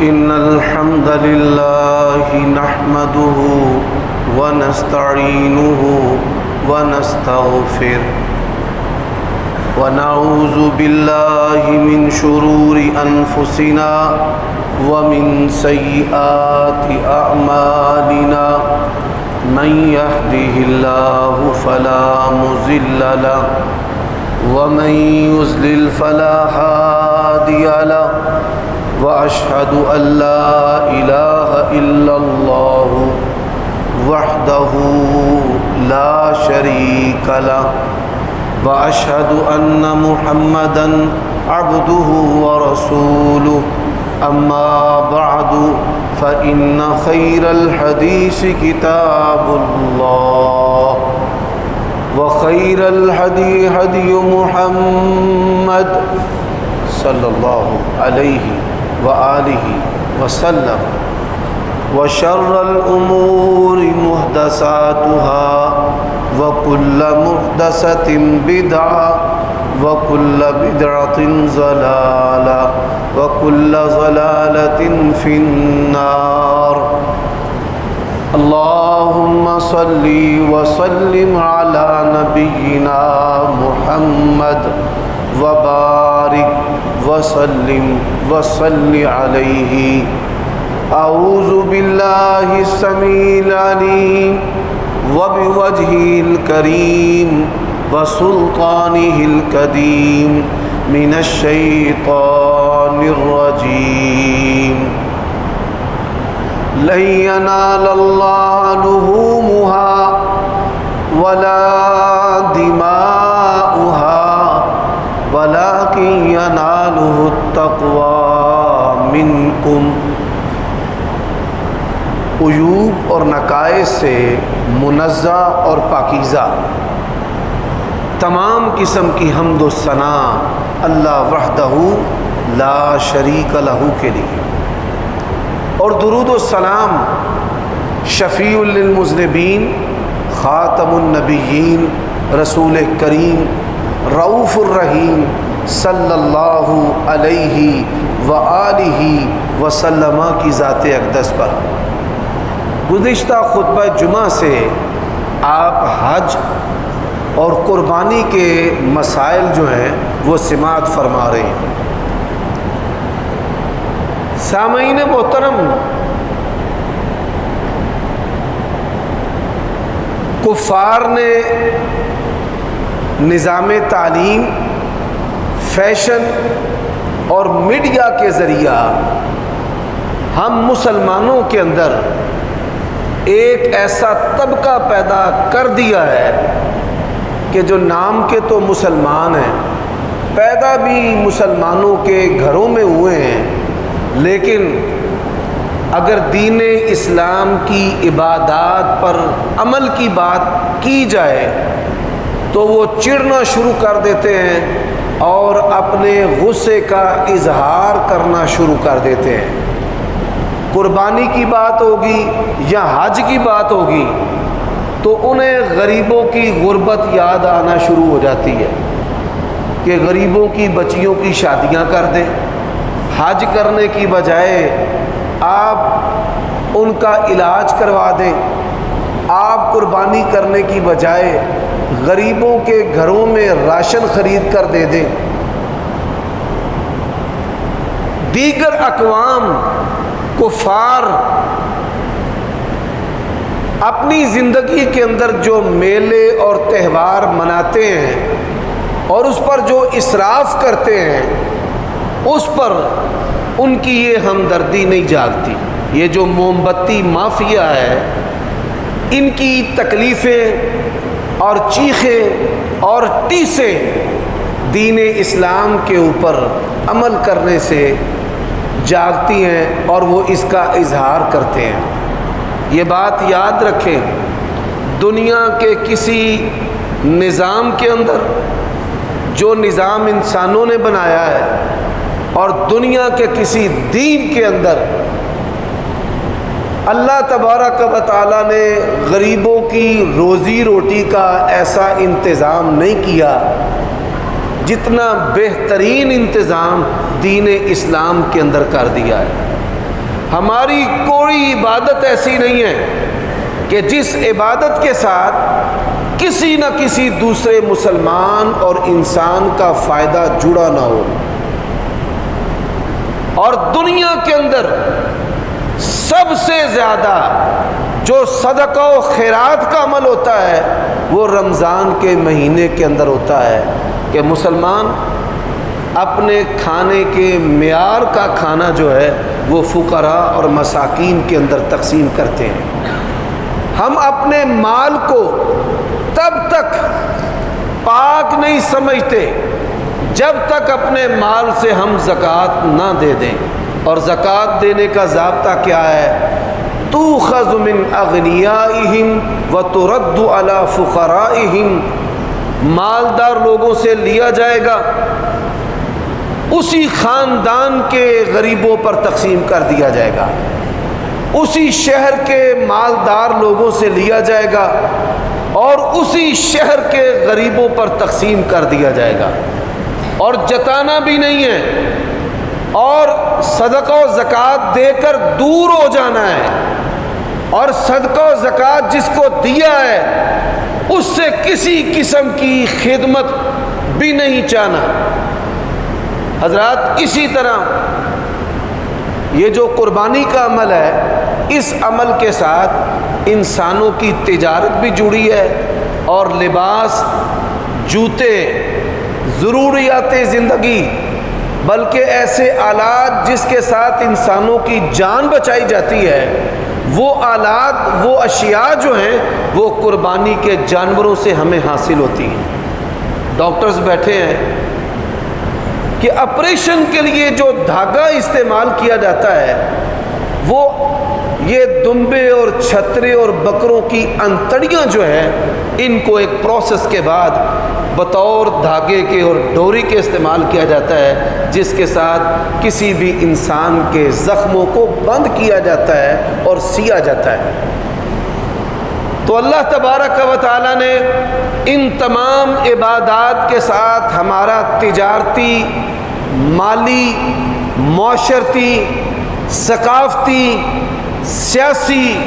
إن الحمد لله نحمده ونستعينه ونستغفره ونعوذ بالله من شرور أنفسنا ومن سيئات أعمالنا من يهده الله فلا مضل له ومن يضلل فلا هادي له وأشهد أن لا إله إلا الله وحده لا شريك له وأشهد أن محمدًا عبده ورسوله أما بعد فإن خير الحديث كتاب الله وخير الهدي هدي محمد صلى الله عليه وآله وسلم وشر الأمور محدثاتها وكل محدثة بدعة وكل بدعة ضلالة وكل ضلالة في النار اللهم صل وسلم على نبينا محمد وبارك وسلم وصل عليه أعوذ بالله السميع العليم وبوجهه الكريم وسلطانه القديم من الشيطان الرجيم لن ينال الله لحومها ولا دماؤها ولكن يناله التقوى منكم۔ عیوب اور نقائص سے منزہ اور پاکیزہ تمام قسم کی حمد و ثنا اللہ وحدہ لا شریک لہ کے لیے، اور درود و سلام شفیع للمذنبین خاتم النبیین رسول کریم رؤوف الرحیم صلی اللہ علیہ وآلہ وسلم کی ذات اقدس پر۔ گزشتہ خطبہ جمعہ سے آپ حج اور قربانی کے مسائل جو ہیں وہ سماعت فرما رہے ہیں۔ سامعین محترم، کفار نے نظام تعلیم، فیشن اور میڈیا کے ذریعہ ہم مسلمانوں کے اندر ایک ایسا طبقہ پیدا کر دیا ہے کہ جو نام کے تو مسلمان ہیں، پیدا بھی مسلمانوں کے گھروں میں ہوئے ہیں، لیکن اگر دین اسلام کی عبادات پر عمل کی بات کی جائے تو وہ چڑنا شروع کر دیتے ہیں اور اپنے غصے کا اظہار کرنا شروع کر دیتے ہیں۔ قربانی کی بات ہوگی یا حج کی بات ہوگی تو انہیں غریبوں کی غربت یاد آنا شروع ہو جاتی ہے کہ غریبوں کی بچیوں کی شادیاں کر دیں۔ حج کرنے کی بجائے آپ ان کا علاج کروا دیں، آپ قربانی کرنے کی بجائے غریبوں کے گھروں میں راشن خرید کر دے دیں۔ دیگر اقوام کفار اپنی زندگی کے اندر جو میلے اور تہوار مناتے ہیں اور اس پر جو اسراف کرتے ہیں اس پر ان کی یہ ہمدردی نہیں جاگتی۔ یہ جو موم بتی مافیا ہے، ان کی تکلیفیں اور چیخیں اور ٹیسیں دین اسلام کے اوپر عمل کرنے سے جاگتی ہیں اور وہ اس کا اظہار کرتے ہیں۔ یہ بات یاد رکھیں، دنیا کے کسی نظام کے اندر جو نظام انسانوں نے بنایا ہے اور دنیا کے کسی دین کے اندر اللہ تبارک و تعالیٰ نے غریبوں کی روزی روٹی کا ایسا انتظام نہیں کیا جتنا بہترین انتظام دین اسلام کے اندر کر دیا ہے۔ ہماری کوئی عبادت ایسی نہیں ہے کہ جس عبادت کے ساتھ کسی نہ کسی دوسرے مسلمان اور انسان کا فائدہ جڑا نہ ہو. اور دنیا کے اندر سب سے زیادہ جو صدقہ و خیرات کا عمل ہوتا ہے وہ رمضان کے مہینے کے اندر ہوتا ہے کہ مسلمان اپنے کھانے کے معیار کا کھانا جو ہے وہ فقراء اور مساکین کے اندر تقسیم کرتے ہیں. ہم اپنے مال کو تب تک پاک نہیں سمجھتے جب تک اپنے مال سے ہم زکوٰۃ نہ دے دیں. اور زکوٰۃ دینے کا ضابطہ کیا ہے؟ تُؤْخَذُ مِنْ أَغْنِيَائِهِمْ وَتُرَدُّ عَلَى فُقَرَائِهِمْ. مالدار لوگوں سے لیا جائے گا، اسی خاندان کے غریبوں پر تقسیم کر دیا جائے گا، اسی شہر کے مالدار لوگوں سے لیا جائے گا اور اسی شہر کے غریبوں پر تقسیم کر دیا جائے گا. اور جتانا بھی نہیں ہے اور صدقہ و زکوٰۃ دے کر دور ہو جانا ہے. اور صدقہ و زکوٰۃ جس کو دیا ہے اس سے کسی قسم کی خدمت بھی نہیں چاہنا. حضرات اسی طرح یہ جو قربانی کا عمل ہے، اس عمل کے ساتھ انسانوں کی تجارت بھی جڑی ہے اور لباس، جوتے، ضروریات زندگی، بلکہ ایسے آلات جس کے ساتھ انسانوں کی جان بچائی جاتی ہے، وہ آلات، وہ اشیاء جو ہیں وہ قربانی کے جانوروں سے ہمیں حاصل ہوتی ہیں. ڈاکٹرز بیٹھے ہیں کہ آپریشن کے لیے جو دھاگا استعمال کیا جاتا ہے وہ یہ دمبے اور چھترے اور بکروں کی انتڑیاں جو ہیں ان کو ایک پروسیس کے بعد بطور دھاگے کے اور ڈوری کے استعمال کیا جاتا ہے، جس کے ساتھ کسی بھی انسان کے زخموں کو بند کیا جاتا ہے اور سیا جاتا ہے. تو اللہ تبارک و تعالیٰ نے ان تمام عبادات کے ساتھ ہمارا تجارتی، مالی، معاشرتی، ثقافتی، سیاسی،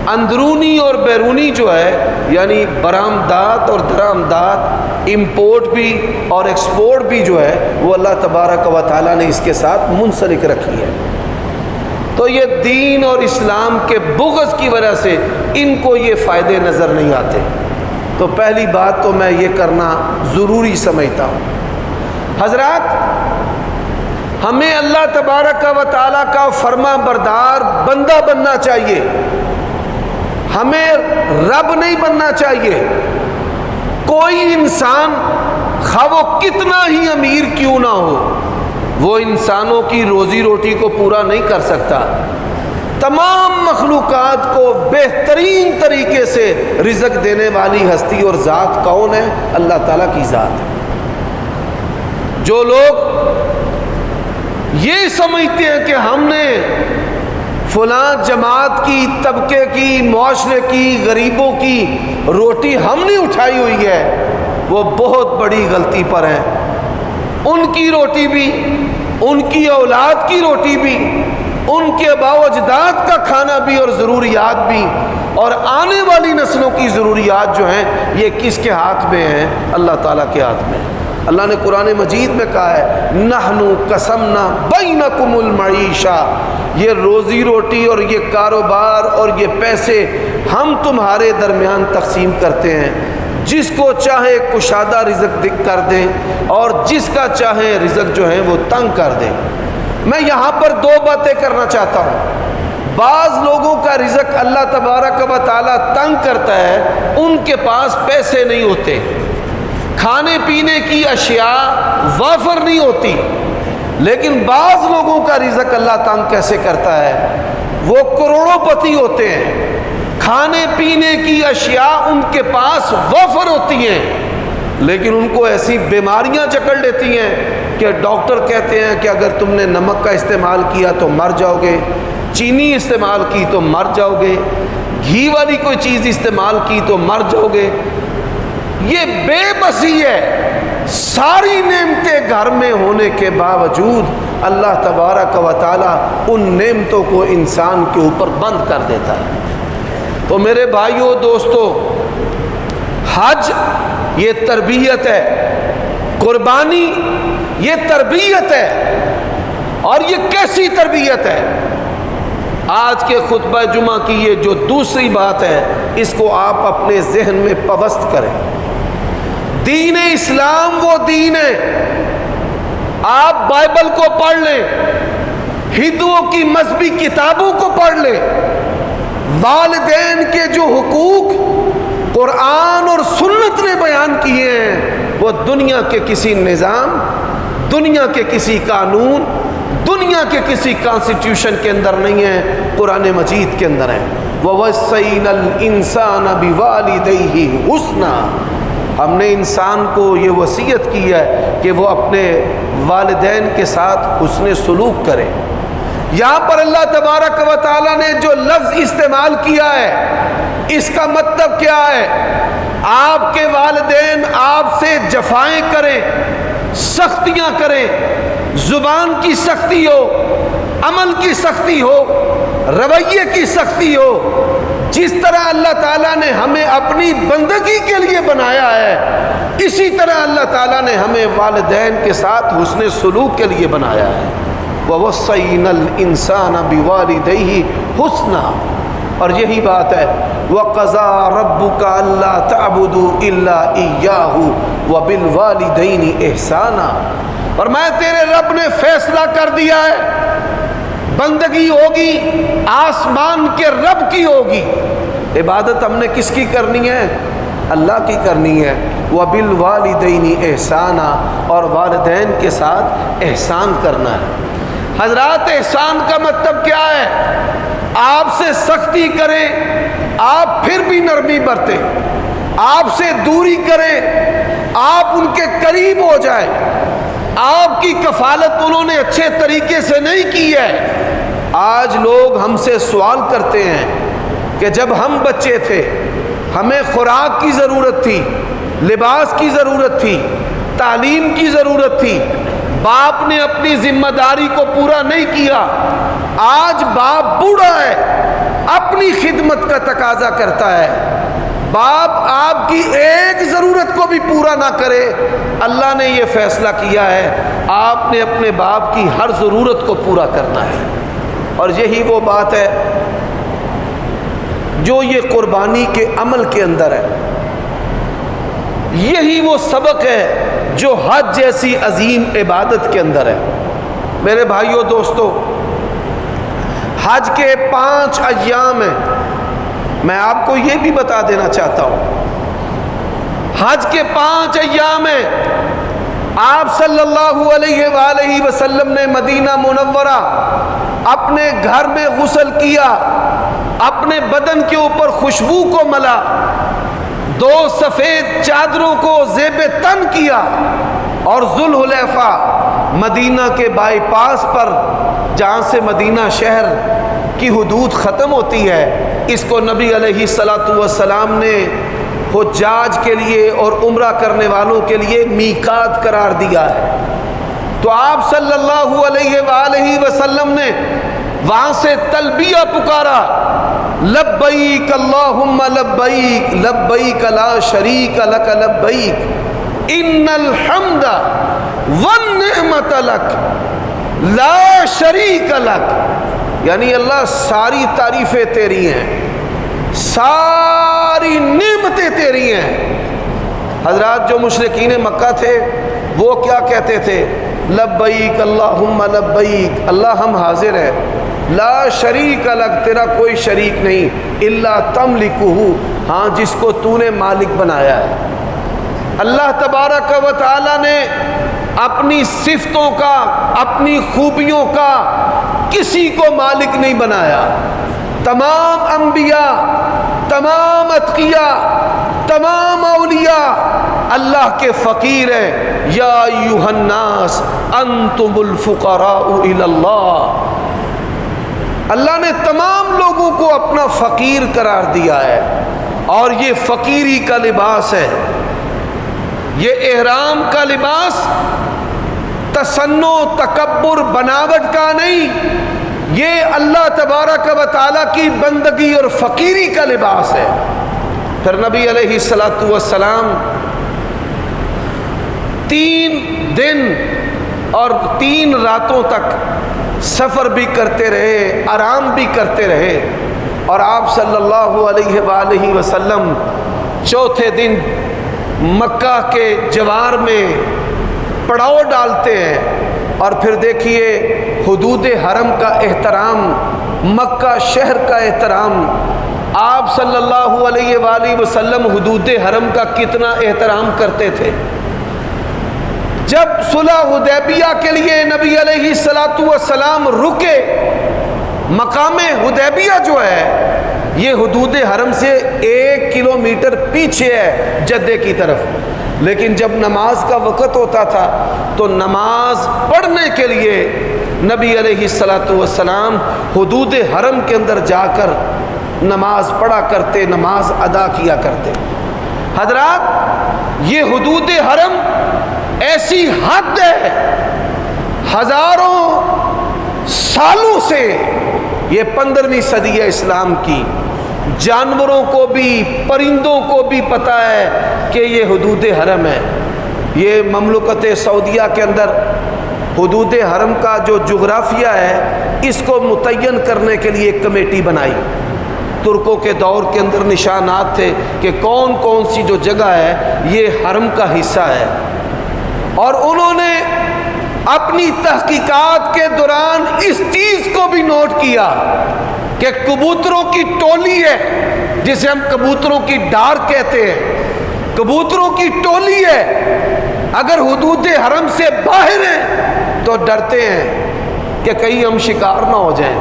اندرونی اور بیرونی جو ہے یعنی برآمدات اور درآمدات، امپورٹ بھی اور ایکسپورٹ بھی جو ہے وہ اللہ تبارک و تعالیٰ نے اس کے ساتھ منسلک رکھی ہے. تو یہ دین اور اسلام کے بغض کی وجہ سے ان کو یہ فائدے نظر نہیں آتے. تو پہلی بات تو میں یہ کرنا ضروری سمجھتا ہوں. حضرات ہمیں اللہ تبارک و تعالیٰ کا فرما بردار بندہ بننا چاہیے، ہمیں رب نہیں بننا چاہیے. کوئی انسان خواہ وہ کتنا ہی امیر کیوں نہ ہو وہ انسانوں کی روزی روٹی کو پورا نہیں کر سکتا. تمام مخلوقات کو بہترین طریقے سے رزق دینے والی ہستی اور ذات کون ہے؟ اللہ تعالیٰ کی ذات ہے. جو لوگ یہ سمجھتے ہیں کہ ہم نے فلاں جماعت کی، طبقے کی، معاشرے کی، غریبوں کی روٹی ہم نے اٹھائی ہوئی ہے، وہ بہت بڑی غلطی پر ہیں. ان کی روٹی بھی، ان کی اولاد کی روٹی بھی، ان کے آباء و اجداد کا کھانا بھی اور ضروریات بھی اور آنے والی نسلوں کی ضروریات جو ہیں یہ کس کے ہاتھ میں ہیں؟ اللہ تعالیٰ کے ہاتھ میں. اللہ نے قرآن مجید میں کہا ہے نحنو قسمنا بینکم المعیشہ، یہ روزی روٹی اور یہ کاروبار اور یہ پیسے ہم تمہارے درمیان تقسیم کرتے ہیں، جس کو چاہے کشادہ رزق کر دیں اور جس کا چاہے رزق جو ہے وہ تنگ کر دیں. میں یہاں پر دو باتیں کرنا چاہتا ہوں. بعض لوگوں کا رزق اللہ تبارک و تعالیٰ تنگ کرتا ہے، ان کے پاس پیسے نہیں ہوتے، کھانے پینے کی اشیاء وافر نہیں ہوتی. لیکن بعض لوگوں کا رزق اللہ تنگ کیسے کرتا ہے؟ وہ کروڑوں پتی ہوتے ہیں، کھانے پینے کی اشیاء ان کے پاس وافر ہوتی ہیں، لیکن ان کو ایسی بیماریاں جکڑ لیتی ہیں کہ ڈاکٹر کہتے ہیں کہ اگر تم نے نمک کا استعمال کیا تو مر جاؤ گے، چینی استعمال کی تو مر جاؤ گے، گھی والی کوئی چیز استعمال کی تو مر جاؤ گے. یہ بے بسی ہے. ساری نعمتیں گھر میں ہونے کے باوجود اللہ تبارک و تعالی ان نعمتوں کو انسان کے اوپر بند کر دیتا ہے۔ تو میرے بھائیوں دوستو، حج یہ تربیت ہے، قربانی یہ تربیت ہے، اور یہ کیسی تربیت ہے؟ آج کے خطبہ جمعہ کی یہ جو دوسری بات ہے، اس کو آپ اپنے ذہن میں پوست کریں۔ دین اسلام وہ دین ہے، آپ بائبل کو پڑھ لیں، ہندوؤں کی مذہبی کتابوں کو پڑھ لیں، والدین کے جو حقوق قرآن اور سنت نے بیان کیے ہیں، وہ دنیا کے کسی نظام، دنیا کے کسی قانون، دنیا کے کسی کانسٹیٹیوشن کے اندر نہیں ہے، قرآن مجید کے اندر ہے۔ وَوَصَّيْنَا الْإِنسَانَ بِوَالِدَيْهِ حُسْنًا، ہم نے انسان کو یہ وصیت کی ہے کہ وہ اپنے والدین کے ساتھ حسن سلوک کرے۔ یہاں پر اللہ تبارک و تعالیٰ نے جو لفظ استعمال کیا ہے، اس کا مطلب کیا ہے؟ آپ کے والدین آپ سے جفائیں کریں، سختیاں کریں، زبان کی سختی ہو، عمل کی سختی ہو، رویے کی سختی ہو، جس طرح اللہ تعالیٰ نے ہمیں اپنی بندگی کے لیے بنایا ہے، اسی طرح اللہ تعالیٰ نے ہمیں والدین کے ساتھ حسن سلوک کے لیے بنایا ہے۔ وَوَصَّيْنَا الْإِنسَانَ بِوَالِدَيْهِ حُسْنًا، اور یہی بات ہے وَقَضَىٰ رَبُّكَ أَلَّا تَعْبُدُوا إِلَّا إِيَّاهُ وَبِالْوَالِدَيْنِ إِحْسَانًا، اور میں تیرے رب نے فیصلہ کر دیا ہے، بندگی ہوگی آسمان کے رب کی ہوگی، عبادت ہم نے کس کی کرنی ہے؟ اللہ کی کرنی ہے۔ وَبِالْوَالِدَيْنِ إِحْسَانًا، اور والدین کے ساتھ احسان کرنا ہے۔ حضرات، احسان کا مطلب کیا ہے؟ آپ سے سختی کریں، آپ پھر بھی نرمی برتیں، آپ سے دوری کریں، آپ ان کے قریب ہو جائیں، آپ کی کفالت انہوں نے اچھے طریقے سے نہیں کی ہے۔ آج لوگ ہم سے سوال کرتے ہیں کہ جب ہم بچے تھے، ہمیں خوراک کی ضرورت تھی، لباس کی ضرورت تھی، تعلیم کی ضرورت تھی، باپ نے اپنی ذمہ داری کو پورا نہیں کیا، آج باپ بوڑھا ہے، اپنی خدمت کا تقاضا کرتا ہے، باپ آپ کی ایک ضرورت کو بھی پورا نہ کرے، اللہ نے یہ فیصلہ کیا ہے آپ نے اپنے باپ کی ہر ضرورت کو پورا کرنا ہے۔ اور یہی وہ بات ہے جو یہ قربانی کے عمل کے اندر ہے، یہی وہ سبق ہے جو حج جیسی عظیم عبادت کے اندر ہے۔ میرے بھائیوں دوستو، حج کے 5 ایام ہیں، میں آپ کو یہ بھی بتا دینا چاہتا ہوں، حج کے 5 ایام ہیں۔ آپ صلی اللہ علیہ وآلہ وسلم نے مدینہ منورہ اپنے گھر میں غسل کیا، اپنے بدن کے اوپر خوشبو کو ملا، 2 سفید چادروں کو زیب تن کیا، اور ذوالحلیفہ مدینہ کے بائی پاس پر جہاں سے مدینہ شہر کی حدود ختم ہوتی ہے، اس کو نبی علیہ السلام نے حجاج کے لیے اور عمرہ کرنے والوں کے لیے میقات قرار دیا ہے۔ تو آپ صلی اللہ علیہ وآلہ وسلم نے وہاں سے تلبیہ پکارا، لبیک اللہم لبیک لبیک لا شریک لک لبیک ان الحمد والنعمت لک لا شریک لک، یعنی اللہ ساری تعریفیں تیری ہیں، ساری نعمتیں تیری ہیں۔ حضرات، جو مشرکین مکہ تھے وہ کیا کہتے تھے؟ لبیک اللہم لبیک، اللہ ہم حاضر ہیں، لا شریک لک، تیرا کوئی شریک نہیں، الا تملکہ، ہاں جس کو تو نے مالک بنایا ہے۔ اللہ تبارک و تعالی نے اپنی صفتوں کا، اپنی خوبیوں کا کسی کو مالک نہیں بنایا۔ تمام انبیاء، تمام اتقیاء، تمام اولیاء اللہ کے فقیر ہیں۔ یا ایھا الناس انتم الفقراء الی اللہ، اللہ نے تمام لوگوں کو اپنا فقیر قرار دیا ہے، اور یہ فقیری کا لباس ہے، یہ احرام کا لباس تسنو تکبر بناوٹ کا نہیں، یہ اللہ تبارک و تعالیٰ کی بندگی اور فقیری کا لباس ہے۔ پھر نبی علیہ السلام 3 دن اور 3 راتوں تک سفر بھی کرتے رہے، آرام بھی کرتے رہے، اور آپ صلی اللہ علیہ وآلہ وسلم 4تھے دن مکہ کے جوار میں پڑاؤ ڈالتے ہیں۔ اور پھر دیکھیے حدود حرم کا احترام، مکہ شہر کا احترام، آپ صلی اللہ علیہ وآلہ وسلم حدود حرم کا کتنا احترام کرتے تھے۔ جب صلح حدیبیہ کے لیے نبی علیہ السلام رکے، مقام حدیبیہ جو ہے یہ حدود حرم سے 1 کلومیٹر پیچھے ہے جدے کی طرف، لیکن جب نماز کا وقت ہوتا تھا تو نماز پڑھنے کے لیے نبی علیہ السلام حدود حرم کے اندر جا کر نماز پڑھا کرتے، نماز ادا کیا کرتے۔ حضرات، یہ حدود حرم ایسی حد ہے، ہزاروں سالوں سے، یہ 15ویں صدی ہے اسلام کی، جانوروں کو بھی پرندوں کو بھی پتہ ہے کہ یہ حدود حرم ہے۔ یہ مملکت سعودیہ کے اندر حدود حرم کا جو جغرافیہ ہے اس کو متعین کرنے کے لیے ایک کمیٹی بنائی۔ ترکوں کے دور کے اندر نشانات تھے کہ کون کون سی جو جگہ ہے یہ حرم کا حصہ ہے، اور انہوں نے اپنی تحقیقات کے دوران اس چیز کو بھی نوٹ کیا کہ کبوتروں کی ٹولی ہے، جسے ہم کبوتروں کی ڈار کہتے ہیں، کبوتروں کی ٹولی ہے، اگر حدود حرم سے باہر ہیں تو ڈرتے ہیں کہ کہیں ہم شکار نہ ہو جائیں،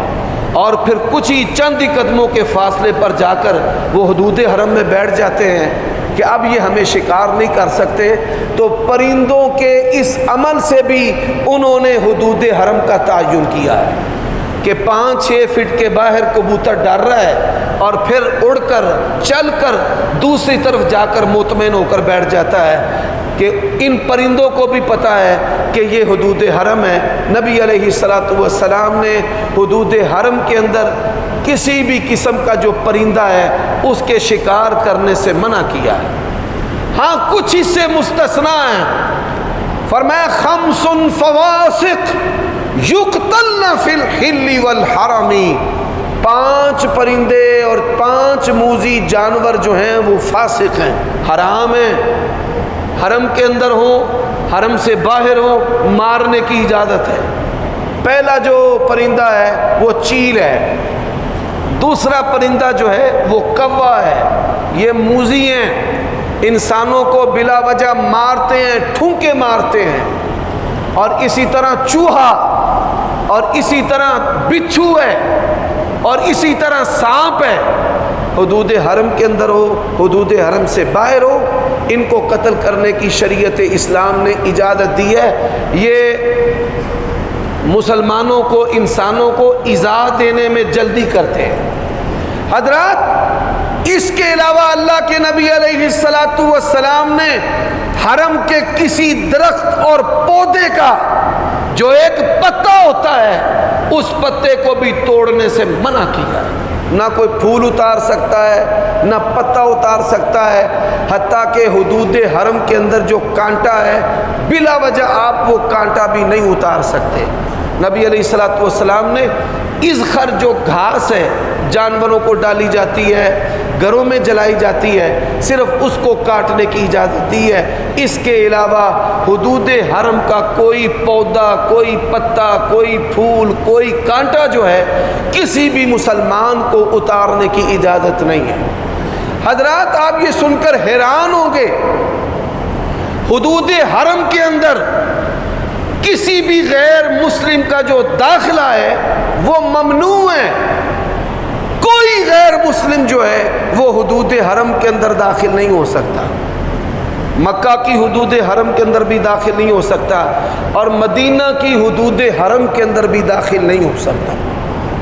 اور پھر کچھ ہی چند ہی قدموں کے فاصلے پر جا کر وہ حدود حرم میں بیٹھ جاتے ہیں کہ اب یہ ہمیں شکار نہیں کر سکتے۔ تو پرندوں کے اس عمل سے بھی انہوں نے حدود حرم کا تعین کیا ہے کہ 5-6 فٹ کے باہر کبوتر ڈر رہا ہے اور پھر اڑ کر چل کر دوسری طرف جا کر مطمئن ہو کر بیٹھ جاتا ہے کہ ان پرندوں کو بھی پتہ ہے کہ یہ حدود حرم ہے۔ نبی علیہ السلام نے حدود حرم کے اندر کسی بھی قسم کا جو پرندہ ہے اس کے شکار کرنے سے منع کیا ہے۔ ہاں کچھ اس سے مستثنا ہیں، فرمایا خمس فواسق یقتلن فی الحل والحرم، 5 پرندے اور 5 موذی جانور جو ہیں وہ فاسق ہیں، حرام ہیں، حرم کے اندر ہوں، حرم سے باہر ہوں، مارنے کی اجازت ہے۔ پہلا جو پرندہ ہے وہ چیل ہے، دوسرا پرندہ جو ہے وہ کوا ہے، یہ موذی ہیں، انسانوں کو بلا وجہ مارتے ہیں، ٹھونکے مارتے ہیں، اور اسی طرح چوہا، اور اسی طرح بچھو ہے، اور اسی طرح سانپ ہے۔ حدود حرم کے اندر ہو، حدود حرم سے باہر ہو، ان کو قتل کرنے کی شریعت اسلام نے اجازت دی ہے۔ یہ مسلمانوں کو، انسانوں کو ایذا دینے میں جلدی کرتے ہیں۔ حضرات، اس کے علاوہ اللہ کے نبی علیہ السلام نے حرم کے کسی درخت اور پودے کا جو ایک پتا ہوتا ہے اس پتے کو بھی توڑنے سے منع کیا ہے۔ نہ کوئی پھول اتار سکتا ہے، نہ پتا اتار سکتا ہے، حتیٰ کہ حدود حرم کے اندر جو کانٹا ہے بلا وجہ آپ وہ کانٹا بھی نہیں اتار سکتے۔ نبی علیہ السلام نے اذخر جو گھاس ہے جانوروں کو ڈالی جاتی ہے، گھروں میں جلائی جاتی ہے، صرف اس کو کاٹنے کی اجازت دی ہے۔ اس کے علاوہ حدود حرم کا کوئی پودا، کوئی پتا، کوئی پھول، کوئی کانٹا جو ہے کسی بھی مسلمان کو اتارنے کی اجازت نہیں ہے۔ حضرات، آپ یہ سن کر حیران ہوں گے، حدود حرم کے اندر کسی بھی غیر مسلم کا جو داخلہ ہے وہ ممنوع ہے۔ کوئی غیر مسلم جو ہے وہ حدود حرم کے اندر داخل نہیں ہو سکتا، مکہ کی حدود حرم کے اندر بھی داخل نہیں ہو سکتا، اور مدینہ کی حدود حرم کے اندر بھی داخل نہیں ہو سکتا۔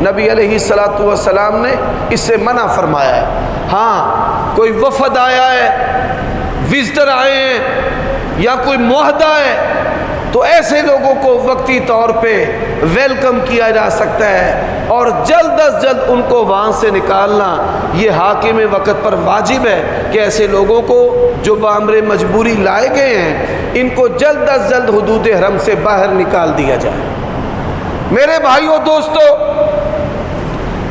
نبی علیہ السلام نے اس سے منع فرمایا ہے۔ ہاں کوئی وفد آیا ہے، وزٹر آئے ہیں، یا کوئی معاہدہ ہے، تو ایسے لوگوں کو وقتی طور پہ ویلکم کیا جا سکتا ہے اور جلد از جلد ان کو وہاں سے نکالنا یہ حاکم وقت پر واجب ہے کہ ایسے لوگوں کو جو بامر مجبوری لائے گئے ہیں ان کو جلد از جلد حدود حرم سے باہر نکال دیا جائے۔ میرے بھائیوں دوستو،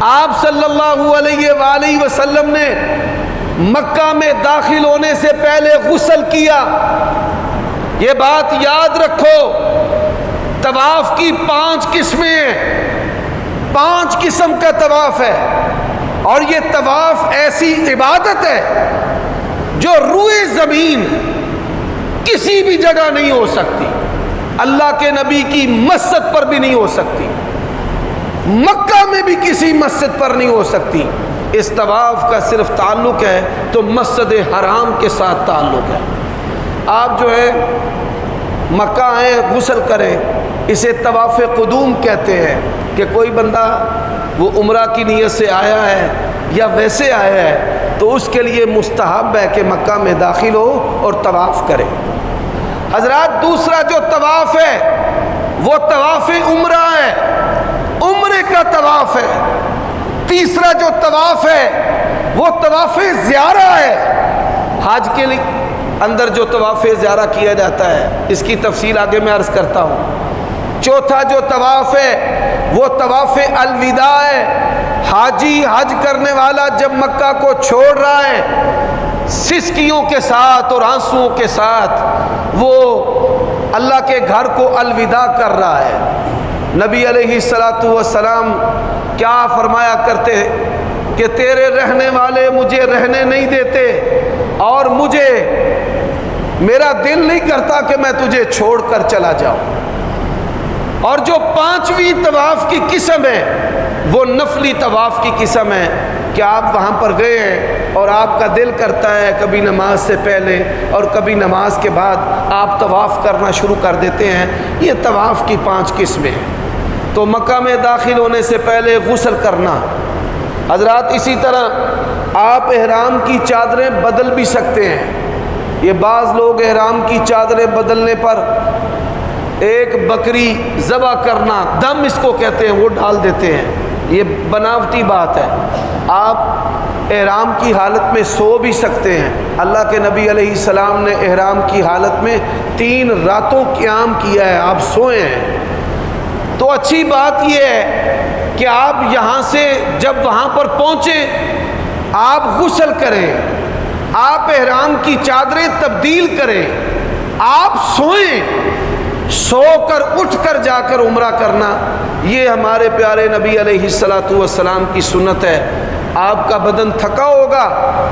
آپ صلی اللہ علیہ وآلہ وسلم نے مکہ میں داخل ہونے سے پہلے غسل کیا۔ یہ بات یاد رکھو، طواف کی 5 قسمیں ہیں، 5 قسم کا طواف ہے، اور یہ طواف ایسی عبادت ہے جو روئے زمین کسی بھی جگہ نہیں ہو سکتی، اللہ کے نبی کی مسجد پر بھی نہیں ہو سکتی، مکہ میں بھی کسی مسجد پر نہیں ہو سکتی۔ اس طواف کا صرف تعلق ہے تو مسجد حرام کے ساتھ تعلق ہے۔ آپ جو ہے مکہ آئیں غسل کریں، اسے طواف قدوم کہتے ہیں کہ کوئی بندہ وہ عمرہ کی نیت سے آیا ہے یا ویسے آیا ہے تو اس کے لیے مستحب ہے کہ مکہ میں داخل ہو اور طواف کرے۔ حضرات، دوسرا جو طواف ہے وہ طواف عمرہ ہے، عمرے کا طواف ہے۔ تیسرا جو طواف ہے وہ طواف زیارہ ہے، حج کے لیے اندر جو طواف زیارہ کیا جاتا ہے، اس کی تفصیل آگے میں عرض کرتا ہوں۔ چوتھا جو طواف ہے وہ طواف الوداع ہے، حاجی حج کرنے والا جب مکہ کو چھوڑ رہا ہے سسکیوں کے ساتھ اور آنسوؤں کے ساتھ وہ اللہ کے گھر کو الوداع کر رہا ہے۔ نبی علیہ السلام کیا فرمایا کرتے کہ تیرے رہنے والے مجھے رہنے نہیں دیتے اور مجھے میرا دل نہیں کرتا کہ میں تجھے چھوڑ کر چلا جاؤں۔ اور جو 5ویں طواف کی قسم ہے وہ نفلی طواف کی قسم ہے کہ آپ وہاں پر گئے ہیں اور آپ کا دل کرتا ہے کبھی نماز سے پہلے اور کبھی نماز کے بعد آپ طواف کرنا شروع کر دیتے ہیں۔ یہ طواف کی 5 قسمیں ہیں۔ تو مکہ میں داخل ہونے سے پہلے غسل کرنا۔ حضرات، اسی طرح آپ احرام کی چادریں بدل بھی سکتے ہیں۔ یہ بعض لوگ احرام کی چادریں بدلنے پر ایک بکری ذبح کرنا، دم اس کو کہتے ہیں، وہ ڈال دیتے ہیں۔ یہ بناوٹی بات ہے۔ آپ احرام کی حالت میں سو بھی سکتے ہیں۔ اللہ کے نبی علیہ السلام نے احرام کی حالت میں 3 راتوں قیام کیا ہے، آپ سوئے ہیں۔ تو اچھی بات یہ ہے کہ آپ یہاں سے جب وہاں پر پہنچیں آپ غسل کریں، آپ احرام کی چادریں تبدیل کریں، آپ سوئیں، سو کر اٹھ کر جا کر عمرہ کرنا، یہ ہمارے پیارے نبی علیہ السلام کی سنت ہے۔ آپ کا بدن تھکا ہوگا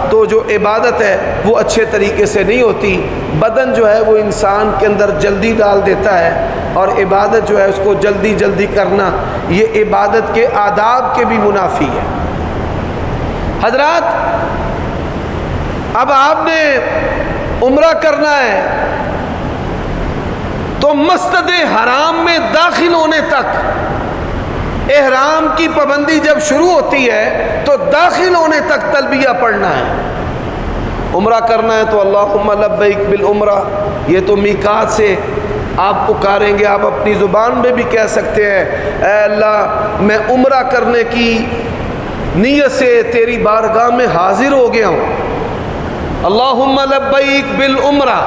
تو جو عبادت ہے وہ اچھے طریقے سے نہیں ہوتی، بدن جو ہے وہ انسان کے اندر جلدی ڈال دیتا ہے، اور عبادت جو ہے اس کو جلدی جلدی کرنا یہ عبادت کے آداب کے بھی منافی ہے۔ حضرات، اب آپ نے عمرہ کرنا ہے تو مسجد حرام میں داخل ہونے تک احرام کی پابندی جب شروع ہوتی ہے تو داخل ہونے تک تلبیہ پڑھنا ہے۔ عمرہ کرنا ہے تو اللہم لبیک بالعمرہ، یہ تو میقات سے آپ پکاریں گے، آپ اپنی زبان میں بھی کہہ سکتے ہیں اے اللہ میں عمرہ کرنے کی نیت سے تیری بارگاہ میں حاضر ہو گیا ہوں، اللہم لبیک بالعمرہ۔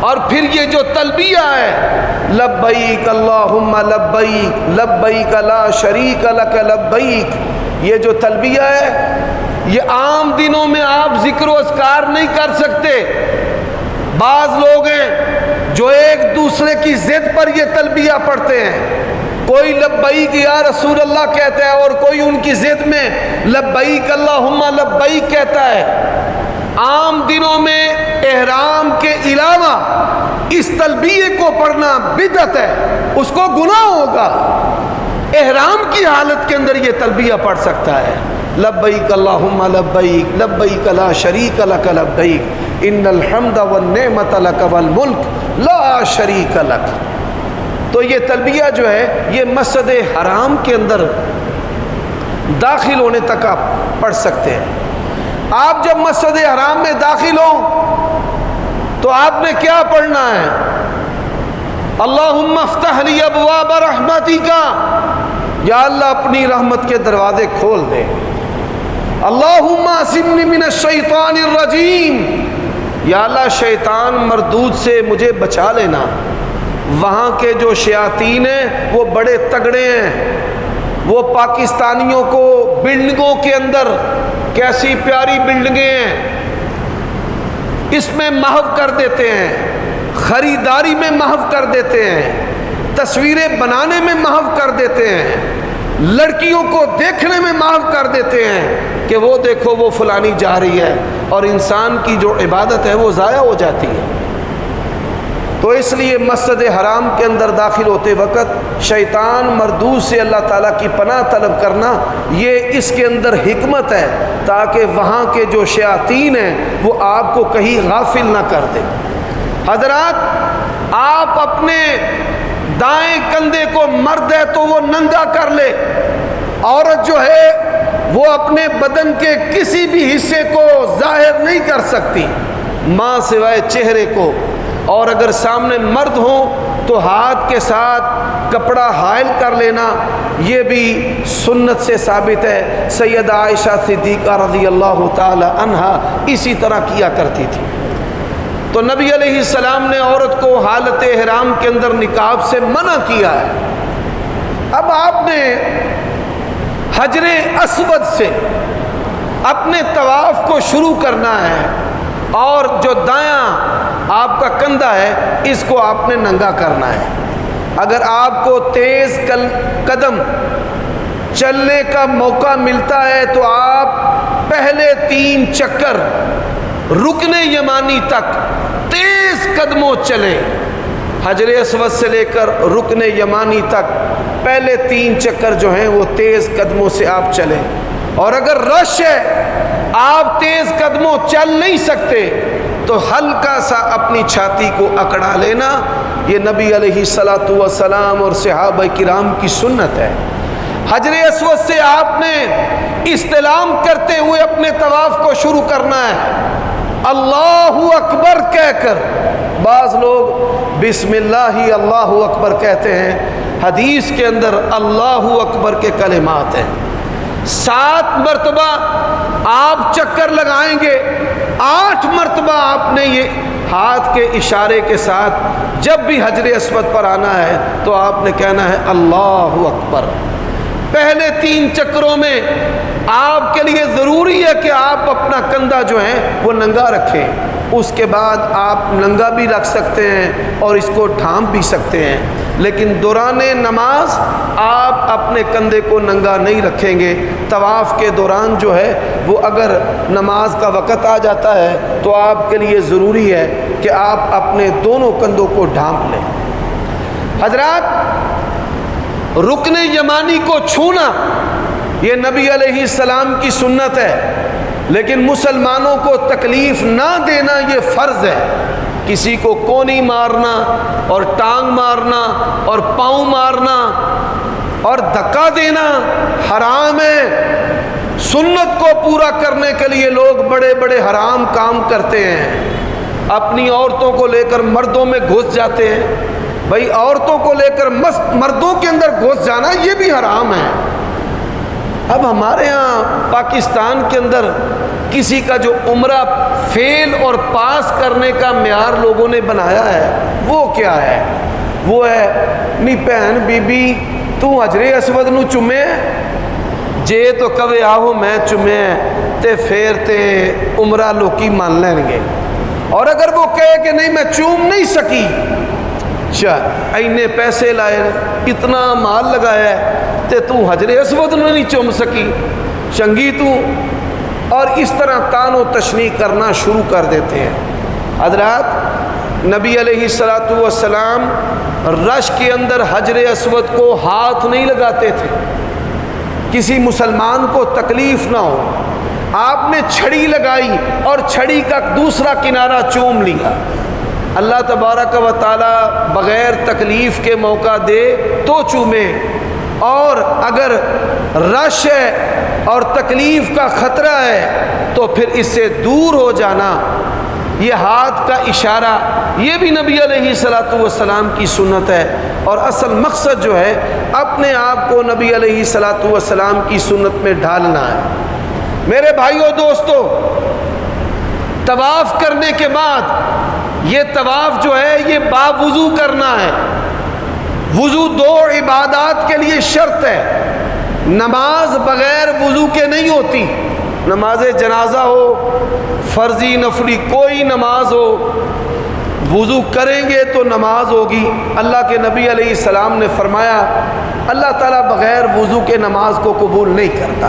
اور پھر یہ جو تلبیہ ہے لبیک اللہم لبیک لبیک لا شریک لک لبیک، یہ جو تلبیہ ہے یہ عام دنوں میں آپ ذکر و اذکار نہیں کر سکتے۔ بعض لوگ ہیں جو ایک دوسرے کی ضد پر یہ تلبیہ پڑھتے ہیں، کوئی لبیک یا رسول اللہ کہتا ہے اور کوئی ان کی ضد میں لبیک اللہم لبیک کہتا ہے۔ عام دنوں میں احرام کے علاوہ اس تلبیہ کو پڑھنا بدعت ہے، اس کو گناہ ہوگا۔ احرام کی حالت کے اندر یہ تلبیہ پڑھ سکتا ہے، لبیک اللہم لبیک لبیک لا شریک لک لبیک ان الحمد والنعمت لک والملک لا شریک لک۔ تو یہ تلبیہ جو ہے یہ مسجد حرام کے اندر داخل ہونے تک آپ پڑھ سکتے ہیں۔ آپ جب مسجد حرام میں داخل ہوں تو آپ نے کیا پڑھنا ہے؟ اللہم افتح لی ابواب رحمتک، یا اللہ اپنی رحمت کے دروازے کھول دے۔ اللہم اعصمنی من الشیطان الرجیم، یا اللہ شیطان مردود سے مجھے بچا لینا۔ وہاں کے جو شیاطین ہیں وہ بڑے تگڑے ہیں، وہ پاکستانیوں کو بلڈنگوں کے اندر، کیسی پیاری بلڈنگیں ہیں، اس میں محو کر دیتے ہیں، خریداری میں محو کر دیتے ہیں، تصویریں بنانے میں محو کر دیتے ہیں، لڑکیوں کو دیکھنے میں محو کر دیتے ہیں کہ وہ دیکھو وہ فلانی جا رہی ہے، اور انسان کی جو عبادت ہے وہ ضائع ہو جاتی ہے۔ تو اس لیے مسجد حرام کے اندر داخل ہوتے وقت شیطان مردود سے اللہ تعالیٰ کی پناہ طلب کرنا، یہ اس کے اندر حکمت ہے تاکہ وہاں کے جو شیاطین ہیں وہ آپ کو کہیں غافل نہ کر دیں۔ حضرات، آپ اپنے دائیں کندھے کو، مرد ہے تو وہ ننگا کر لے، عورت جو ہے وہ اپنے بدن کے کسی بھی حصے کو ظاہر نہیں کر سکتی ماں سوائے چہرے کو، اور اگر سامنے مرد ہوں تو ہاتھ کے ساتھ کپڑا حائل کر لینا، یہ بھی سنت سے ثابت ہے۔ سیدہ عائشہ صدیقہ رضی اللہ تعالی عنہا اسی طرح کیا کرتی تھی۔ تو نبی علیہ السلام نے عورت کو حالت احرام کے اندر نقاب سے منع کیا ہے۔ اب آپ نے حجر اسود سے اپنے طواف کو شروع کرنا ہے، اور جو دایاں آپ کا کندھا ہے اس کو آپ نے ننگا کرنا ہے۔ اگر آپ کو تیز قدم چلنے کا موقع ملتا ہے تو آپ پہلے 3 چکر رکن یمانی تک تیز قدموں چلیں، حجر اسود سے لے کر رکن یمانی تک پہلے 3 چکر جو ہیں وہ تیز قدموں سے آپ چلیں۔ اور اگر رش ہے، آپ تیز قدموں چل نہیں سکتے، تو ہلکا سا اپنی چھاتی کو اکڑا لینا، یہ نبی علیہ الصلاۃ والسلام اور صحابہ کرام کی سنت ہے۔ حجر اسود سے آپ نے استلام کرتے ہوئے اپنے طواف کو شروع کرنا ہے، اللہ اکبر کہہ کر۔ بعض لوگ بسم اللہ اللہ اکبر کہتے ہیں، حدیث کے اندر اللہ اکبر کے کلمات ہیں۔ 7 مرتبہ آپ چکر لگائیں گے، 8 مرتبہ آپ نے یہ ہاتھ کے اشارے کے ساتھ جب بھی حجر اسود پر آنا ہے تو آپ نے کہنا ہے اللہ اکبر۔ پہلے 3 چکروں میں آپ کے لیے ضروری ہے کہ آپ اپنا کندھا جو ہے وہ ننگا رکھیں، اس کے بعد آپ ننگا بھی رکھ سکتے ہیں اور اس کو ڈھانپ بھی سکتے ہیں، لیکن دوران نماز آپ اپنے کندھے کو ننگا نہیں رکھیں گے۔ طواف کے دوران جو ہے وہ اگر نماز کا وقت آ جاتا ہے تو آپ کے لیے ضروری ہے کہ آپ اپنے دونوں کندھوں کو ڈھانپ لیں۔ حضرات، رکن یمانی کو چھونا یہ نبی علیہ السلام کی سنت ہے، لیکن مسلمانوں کو تکلیف نہ دینا یہ فرض ہے۔ کسی کو کونی مارنا اور ٹانگ مارنا اور پاؤں مارنا اور دھکا دینا حرام ہے۔ سنت کو پورا کرنے کے لیے لوگ بڑے بڑے حرام کام کرتے ہیں، اپنی عورتوں کو لے کر مردوں میں گھس جاتے ہیں۔ بھائی، عورتوں کو لے کر مردوں کے اندر گھس جانا یہ بھی حرام ہے۔ اب ہمارے ہاں پاکستان کے اندر کسی کا جو عمرہ فیل اور پاس کرنے کا معیار لوگوں نے بنایا ہے وہ کیا ہے؟ وہ ہے نی بہن بی بی تو حجر اسود نو چومے جے تو کبھی آہو میں چومے تے پھر تے عمرہ لوکی مان لیں گے، اور اگر وہ کہے کہ نہیں میں چوم نہیں سکی، چل اینے پیسے لائے، اتنا مال لگایا ہے تے تو حجر اسود نو نہیں چوم سکی، چنگی تو، اور اس طرح تان و تشنیع کرنا شروع کر دیتے ہیں۔ حضرات، نبی علیہ الصلاۃ والسلام رش کے اندر حجر اسود کو ہاتھ نہیں لگاتے تھے، کسی مسلمان کو تکلیف نہ ہو۔ آپ نے چھڑی لگائی اور چھڑی کا دوسرا کنارہ چوم لیا۔ اللہ تبارک و تعالی بغیر تکلیف کے موقع دے تو چومے، اور اگر رش ہے اور تکلیف کا خطرہ ہے تو پھر اس سے دور ہو جانا۔ یہ ہاتھ کا اشارہ، یہ بھی نبی علیہ الصلوۃ والسلام کی سنت ہے، اور اصل مقصد جو ہے اپنے آپ کو نبی علیہ الصلوۃ والسلام کی سنت میں ڈھالنا ہے۔ میرے بھائیو دوستو، طواف کرنے کے بعد یہ طواف جو ہے یہ باوضو کرنا ہے۔ وضو دو عبادات کے لیے شرط ہے، نماز بغیر وضو کے نہیں ہوتی، نماز جنازہ ہو، فرضی نفلی کوئی نماز ہو، وضو کریں گے تو نماز ہوگی۔ اللہ کے نبی علیہ السلام نے فرمایا اللہ تعالیٰ بغیر وضو کے نماز کو قبول نہیں کرتا۔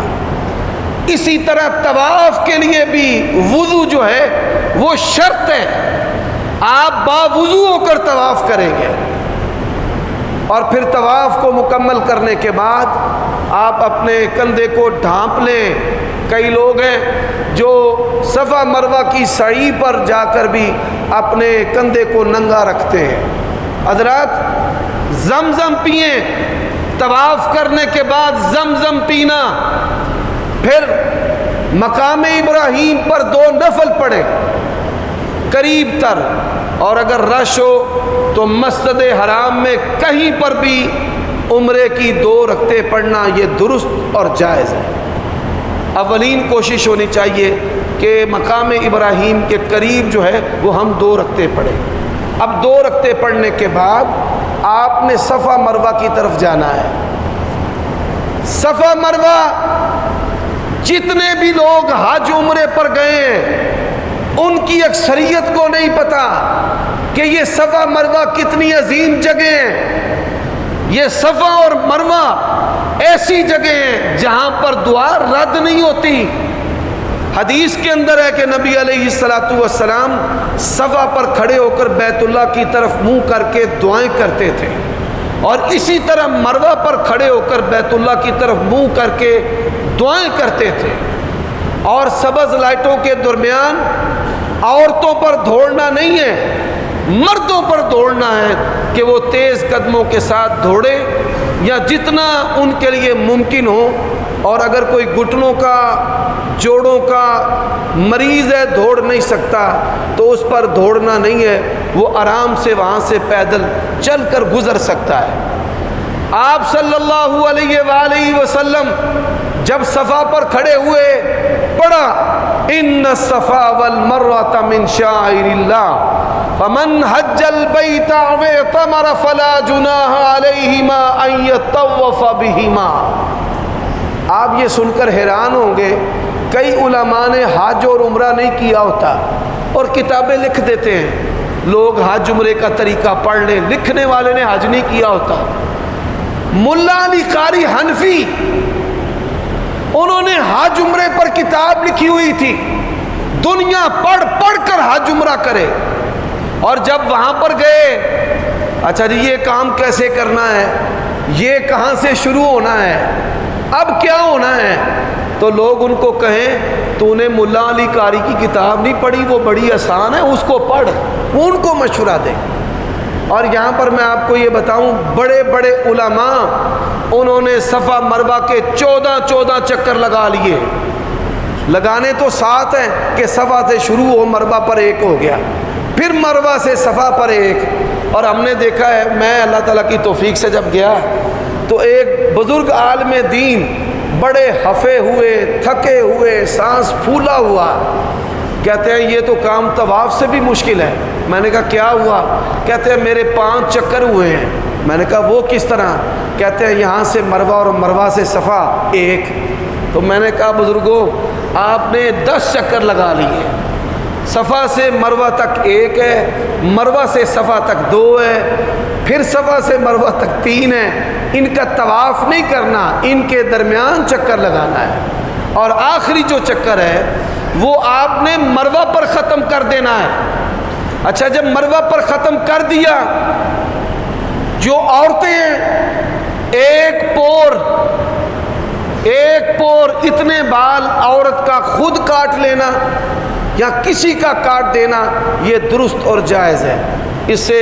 اسی طرح طواف کے لیے بھی وضو جو ہے وہ شرط ہے، آپ باوضو ہو کر طواف کریں گے، اور پھر طواف کو مکمل کرنے کے بعد آپ اپنے کندھے کو ڈھانپ لیں۔ کئی لوگ ہیں جو صفا مروہ کی سعی پر جا کر بھی اپنے کندھے کو ننگا رکھتے ہیں۔ حضرات زمزم پئیں، طواف کرنے کے بعد زمزم پینا، پھر مقام ابراہیم پر 2 نفل پڑھیں قریب تر، اور اگر رش ہو تو مسجد حرام میں کہیں پر بھی عمرے کی 2 رکعتیں پڑھنا یہ درست اور جائز ہے۔ اولین کوشش ہونی چاہیے کہ مقام ابراہیم کے قریب جو ہے وہ ہم 2 رکعتیں پڑھیں۔ اب 2 رکعتیں پڑھنے کے بعد آپ نے صفا مروہ کی طرف جانا ہے۔ صفا مروہ جتنے بھی لوگ حج عمرے پر گئے ہیں ان کی اکثریت کو نہیں پتا کہ یہ صفا مروہ کتنی عظیم جگہ ہیں۔ یہ صفا اور مروہ ایسی جگہ ہیں جہاں پر دعا رد نہیں ہوتی۔ حدیث کے اندر ہے کہ نبی علیہ الصلوۃ والسلام صفا پر کھڑے ہو کر بیت اللہ کی طرف منہ کر کے دعائیں کرتے تھے، اور اسی طرح مروہ پر کھڑے ہو کر بیت اللہ کی طرف منہ کر کے دعائیں کرتے تھے۔ اور سبز لائٹوں کے درمیان عورتوں پر دوڑنا نہیں ہے، مردوں پر دوڑنا ہے کہ وہ تیز قدموں کے ساتھ دوڑے یا جتنا ان کے لیے ممکن ہو، اور اگر کوئی گھٹنوں کا جوڑوں کا مریض ہے دوڑ نہیں سکتا تو اس پر دوڑنا نہیں ہے، وہ آرام سے وہاں سے پیدل چل کر گزر سکتا ہے۔ آپ صلی اللہ علیہ وآلہ وسلم جب صفا پر کھڑے ہوئے پڑھا ان الصفا والمروة من شعائر اللہ فمن حج البیت او اعتمر فلا جناح علیہما ان یطوف بہما۔ آپ یہ سن کر حیران ہوں گے، کئی علماء نے حج اور عمرہ نہیں کیا ہوتا اور کتابیں لکھ دیتے ہیں، لوگ حج عمرے کا طریقہ پڑھ لیں، لکھنے والے نے حج نہیں کیا ہوتا۔ ملا علی قاری حنفی انہوں نے حج عمرے پر کتاب لکھی ہوئی تھی، دنیا پڑھ پڑھ کر حج عمرہ کرے، اور جب وہاں پر گئے اچھا جی یہ کام کیسے کرنا ہے، یہ کہاں سے شروع ہونا ہے، اب کیا ہونا ہے، تو لوگ ان کو کہیں تو نے ملا علی قاری کی کتاب نہیں پڑھی، وہ بڑی آسان ہے اس کو پڑھ، وہ ان کو مشورہ دیں۔ اور یہاں پر میں آپ کو یہ بتاؤں، بڑے بڑے علماء انہوں نے صفا مروہ کے 14 چکر لگا لیے، لگانے تو 7 ہیں کہ صفا سے شروع ہو مروہ پر 1 ہو گیا، پھر مروہ سے صفا پر 1، اور ہم نے دیکھا ہے، میں اللہ تعالیٰ کی توفیق سے جب گیا تو ایک بزرگ عالم دین بڑے ہفے ہوئے تھکے ہوئے سانس پھولا ہوا کہتے ہیں یہ تو کام طواف سے بھی مشکل ہے۔ میں نے کہا کیا ہوا؟ کہتے ہیں میرے 5 چکر ہوئے ہیں۔ میں نے کہا وہ کس طرح؟ کہتے ہیں یہاں سے مروہ اور مروہ سے صفا 1۔ تو میں نے کہا بزرگوں آپ نے 10 چکر لگا لیے، صفا سے مروہ تک 1 ہے، مروہ سے صفا تک 2 ہے، پھر صفا سے مروہ تک 3 ہے، ان کا طواف نہیں کرنا، ان کے درمیان چکر لگانا ہے، اور آخری جو چکر ہے وہ آپ نے مروہ پر ختم کر دینا ہے۔ اچھا جب مروہ پر ختم کر دیا، جو عورتیں ہیں ایک پور اتنے بال عورت کا خود کاٹ لینا یا کسی کا کاٹ دینا یہ درست اور جائز ہے، اس سے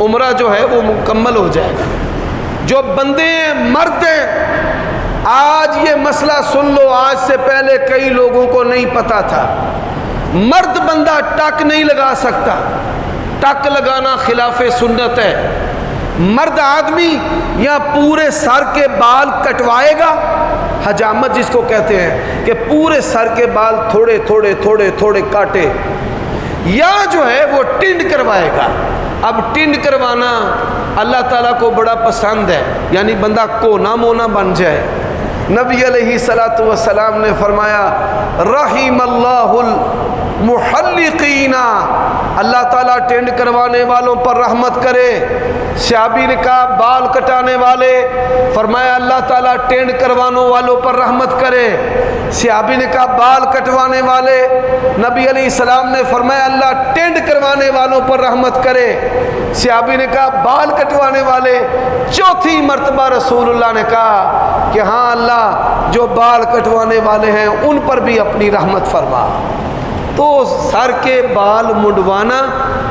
عمرہ جو ہے وہ مکمل ہو جائے گا۔ جو بندے ہیں مرد ہیں، آج یہ مسئلہ سن لو، آج سے پہلے کئی لوگوں کو نہیں پتا تھا، مرد بندہ ٹک نہیں لگا سکتا، ٹک لگانا خلاف سنت ہے۔ مرد آدمی یا پورے سر کے بال کٹوائے گا، حجامت جس کو کہتے ہیں کہ پورے سر کے بال تھوڑے تھوڑے تھوڑے تھوڑے کاٹے، یا جو ہے وہ ٹنڈ کروائے گا۔ اب ٹنڈ کروانا اللہ تعالیٰ کو بڑا پسند ہے، یعنی بندہ کونا مونا بن جائے۔ نبی علیہ الصلوۃ والسلام نے فرمایا رحم اللہ المحلقین، اللہ تعالیٰ ٹینڈ کروانے والوں پر رحمت کرے۔ صحابی نے کہا بال کٹانے والے، فرمایا اللہ تعالیٰ ٹینڈ کروانے والوں پر رحمت کرے۔ صحابی نے کہا بال کٹوانے والے، نبی علیہ السلام نے فرمایا اللہ ٹینڈ کروانے والوں پر رحمت کرے۔ صحابی نے کہا بال کٹوانے والے، چوتھی مرتبہ رسول اللہ نے کہا کہ ہاں اللہ جو بال کٹوانے والے ہیں ان پر بھی اپنی رحمت فرما۔ تو سر کے بال منڈوانا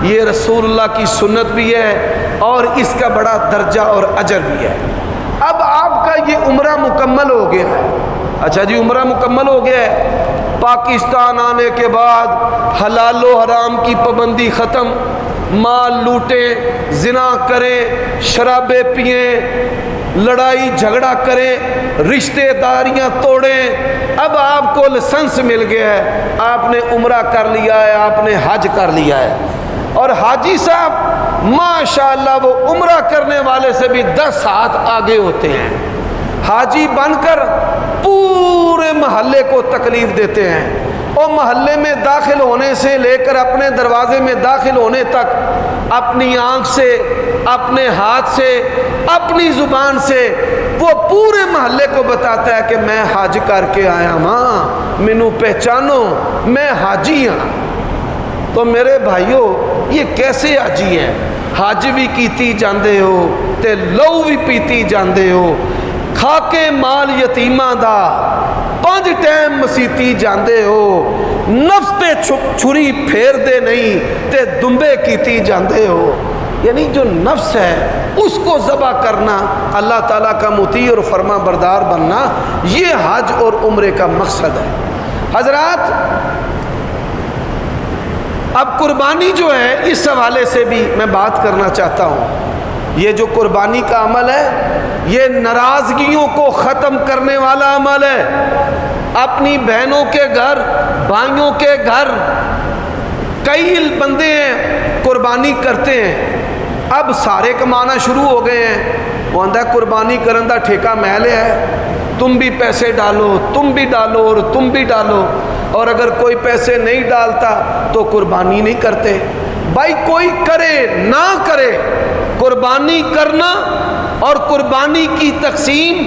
یہ رسول اللہ کی سنت بھی ہے اور اس کا بڑا درجہ اور اجر بھی ہے۔ اب آپ کا یہ عمرہ مکمل ہو گیا ہے، اچھا جی عمرہ مکمل ہو گیا ہے، پاکستان آنے کے بعد حلال و حرام کی پابندی ختم، مال لوٹیں، زنا کریں، شرابیں پئیں، لڑائی جھگڑا کریں، رشتہ داریاں توڑیں، اب آپ کو لائسنس مل گیا ہے، آپ نے عمرہ کر لیا ہے، آپ نے حج کر لیا ہے۔ اور حاجی صاحب ماشاءاللہ وہ عمرہ کرنے والے سے بھی 10 ہاتھ آگے ہوتے ہیں، حاجی بن کر پورے محلے کو تکلیف دیتے ہیں، اور محلے میں داخل ہونے سے لے کر اپنے دروازے میں داخل ہونے تک اپنی آنکھ سے، اپنے ہاتھ سے، اپنی زبان سے وہ پورے محلے کو بتاتا ہے کہ میں حج کر کے آیا ہاں، مینوں پہچانو میں حاجی ہاں۔ تو میرے بھائیو یہ کیسے حاجی ہیں؟ حج بھی کیتی جاندے ہو تے لو بھی پیتی جاندے ہو، کھا کے مال یتیماں دا 5 ٹائم مسیتی جاندے ہو، نفس تے چھری پھیر دے نہیں تے دمبے کیتی جاندے ہو۔ یعنی جو نفس ہے اس کو ذبح کرنا، اللہ تعالیٰ کا مطیع اور فرما بردار بننا، یہ حج اور عمرے کا مقصد ہے۔ حضرات اب قربانی جو ہے اس حوالے سے بھی میں بات کرنا چاہتا ہوں۔ یہ جو قربانی کا عمل ہے یہ ناراضگیوں کو ختم کرنے والا عمل ہے۔ اپنی بہنوں کے گھر، بھائیوں کے گھر کئی بندے ہیں قربانی کرتے ہیں، اب سارے کمانا شروع ہو گئے ہیں، وہ آندہ قربانی کرن دا ٹھیکہ محلے ہے، تم بھی پیسے ڈالو، تم بھی ڈالو اور تم بھی ڈالو، اور اگر کوئی پیسے نہیں ڈالتا تو قربانی نہیں کرتے۔ بھائی کوئی کرے نہ کرے، قربانی کرنا اور قربانی کی تقسیم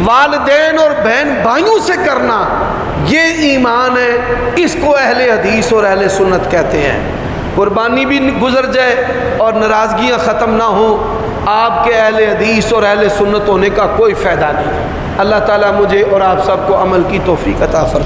والدین اور بہن بھائیوں سے کرنا یہ ایمان ہے، اس کو اہل حدیث اور اہل سنت کہتے ہیں۔ قربانی بھی گزر جائے اور ناراضگیاں ختم نہ ہوں، آپ کے اہل حدیث اور اہل سنت ہونے کا کوئی فائدہ نہیں ہے۔ اللہ تعالیٰ مجھے اور آپ سب کو عمل کی توفیق عطا فرمائے۔